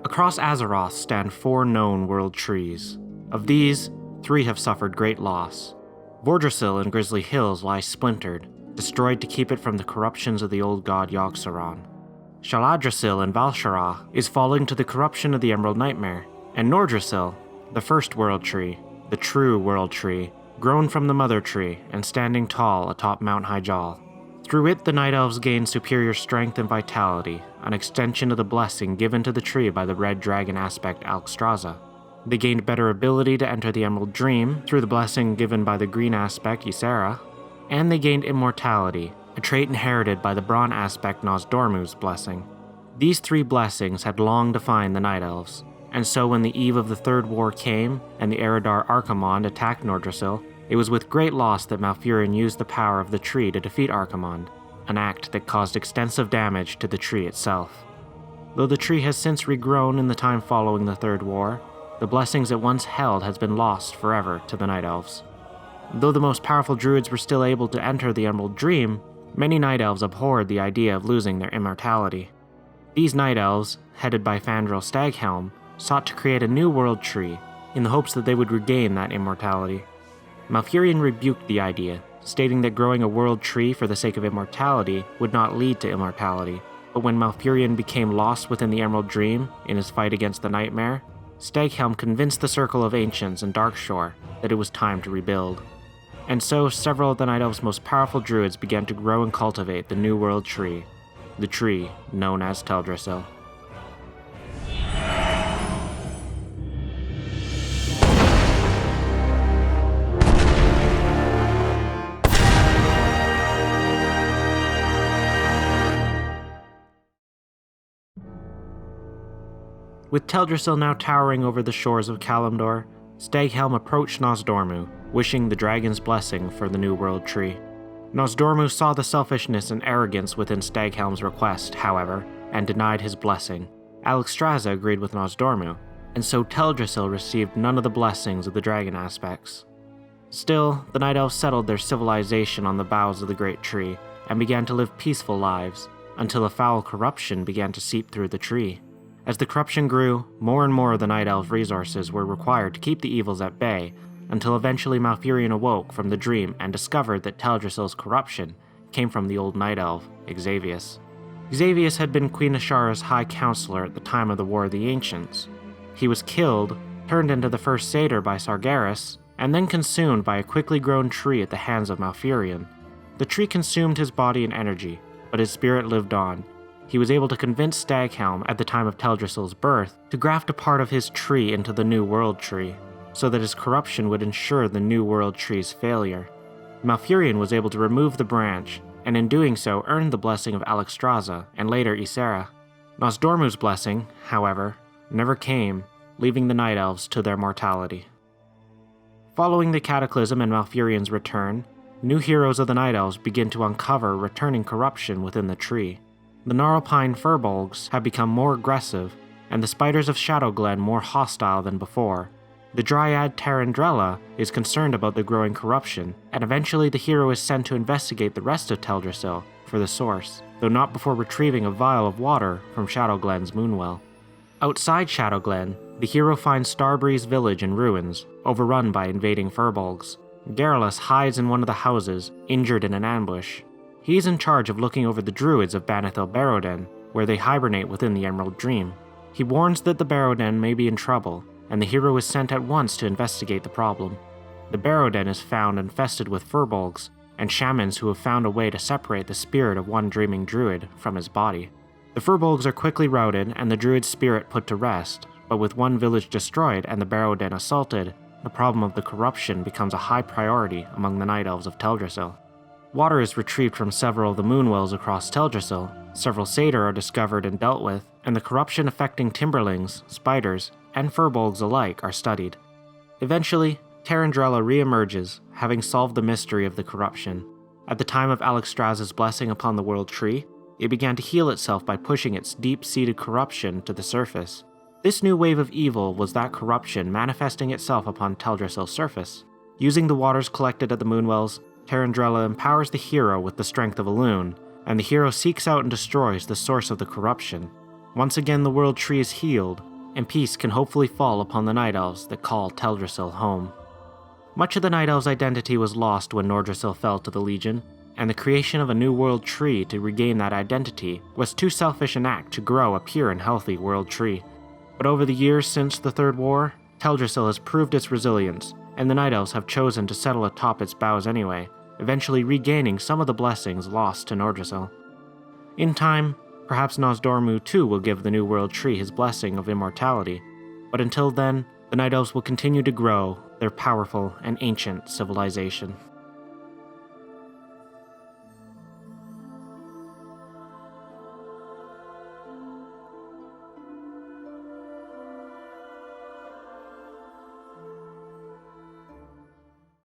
Across Azeroth stand 4 known world trees. Of these, 3 have suffered great loss. Teldrassil and Grizzly Hills lie splintered, destroyed to keep it from the corruptions of the old god Yogg-Saron. Teldrassil in Val'sharah is falling to the corruption of the Emerald Nightmare, and Nordrassil, the first world tree, the true world tree, grown from the mother tree and standing tall atop Mount Hyjal. Through it, the Night Elves gain superior strength and vitality, an extension of the blessing given to the tree by the red dragon aspect Alexstrasza. They gained better ability to enter the Emerald Dream through the blessing given by the green aspect Ysera, and they gained immortality, a trait inherited by the Brawn aspect Nozdormu's blessing. These 3 blessings had long defined the Night Elves, and so when the eve of the Third War came and the Eredar Archimonde attacked Nordrassil, it was with great loss that Malfurion used the power of the tree to defeat Archimonde, an act that caused extensive damage to the tree itself. Though the tree has since regrown in the time following the Third War, the blessings it once held has been lost forever to the Night Elves. Though the most powerful druids were still able to enter the Emerald Dream, many Night Elves abhorred the idea of losing their immortality. These Night Elves, headed by Fandral Staghelm, sought to create a new world tree in the hopes that they would regain that immortality. Malfurion rebuked the idea, stating that growing a world tree for the sake of immortality would not lead to immortality, but when Malfurion became lost within the Emerald Dream in his fight against the Nightmare, Staghelm convinced the Circle of Ancients and Darkshore that it was time to rebuild. And so several of the Night Elves' most powerful druids began to grow and cultivate the new world tree, the tree known as Teldrassil. With Teldrassil now towering over the shores of Kalimdor, Staghelm approached Nozdormu, wishing the dragon's blessing for the new world tree. Nozdormu saw the selfishness and arrogance within Staghelm's request, however, and denied his blessing. Alexstrasza agreed with Nozdormu, and so Teldrassil received none of the blessings of the dragon aspects. Still, the Night Elves settled their civilization on the boughs of the great tree, and began to live peaceful lives, until a foul corruption began to seep through the tree. As the corruption grew, more and more of the Night Elves' resources were required to keep the evils at bay, until eventually Malfurion awoke from the dream and discovered that Teldrassil's corruption came from the old Night Elf, Xavius. Xavius had been Queen Ashara's High Counselor at the time of the War of the Ancients. He was killed, turned into the first satyr by Sargeras, and then consumed by a quickly grown tree at the hands of Malfurion. The tree consumed his body and energy, but his spirit lived on. He was able to convince Staghelm at the time of Teldrassil's birth to graft a part of his tree into the New World Tree, so that his corruption would ensure the New World Tree's failure. Malfurion was able to remove the branch, and in doing so earned the blessing of Alexstrasza and later Ysera. Nozdormu's blessing, however, never came, leaving the Night Elves to their mortality. Following the Cataclysm and Malfurion's return, new heroes of the Night Elves begin to uncover returning corruption within the tree. The Gnarlpine Furbolgs have become more aggressive, and the Spiders of Shadowglen more hostile than before. The Dryad Tarandrella is concerned about the growing corruption, and eventually the hero is sent to investigate the rest of Teldrassil for the source, though not before retrieving a vial of water from Shadowglen's Moonwell. Outside Shadowglen, the hero finds Starbreeze village in ruins, overrun by invading Furbolgs. Garrulus hides in one of the houses, injured in an ambush. He is in charge of looking over the druids of Banithil Barroden, where they hibernate within the Emerald Dream. He warns that the Barroden may be in trouble, and the hero is sent at once to investigate the problem. The Barroden is found infested with Furbolgs, and shamans who have found a way to separate the spirit of one dreaming druid from his body. The Furbolgs are quickly routed and the druid's spirit put to rest, but with one village destroyed and the Barroden assaulted, the problem of the corruption becomes a high priority among the Night Elves of Teldrassil. Water is retrieved from several of the moonwells across Teldrassil, several satyr are discovered and dealt with, and the corruption affecting timberlings, spiders, and Furbolgs alike are studied. Eventually, Tarandrella re-emerges, having solved the mystery of the corruption. At the time of Alexstrasza's blessing upon the World Tree, it began to heal itself by pushing its deep-seated corruption to the surface. This new wave of evil was that corruption manifesting itself upon Teldrassil's surface. Using the waters collected at the moonwells, Tarandrella empowers the hero with the strength of a loon, and the hero seeks out and destroys the source of the corruption. Once again the World Tree is healed, and peace can hopefully fall upon the Night Elves that call Teldrassil home. Much of the Night Elves' identity was lost when Nordrassil fell to the Legion, and the creation of a new world tree to regain that identity was too selfish an act to grow a pure and healthy world tree. But over the years since the Third War, Teldrassil has proved its resilience, and the Night Elves have chosen to settle atop its boughs anyway, eventually regaining some of the blessings lost to Nordrassil. In time, perhaps Nosdormu too will give the new world tree his blessing of immortality, but until then, the Night Elves will continue to grow their powerful and ancient civilization.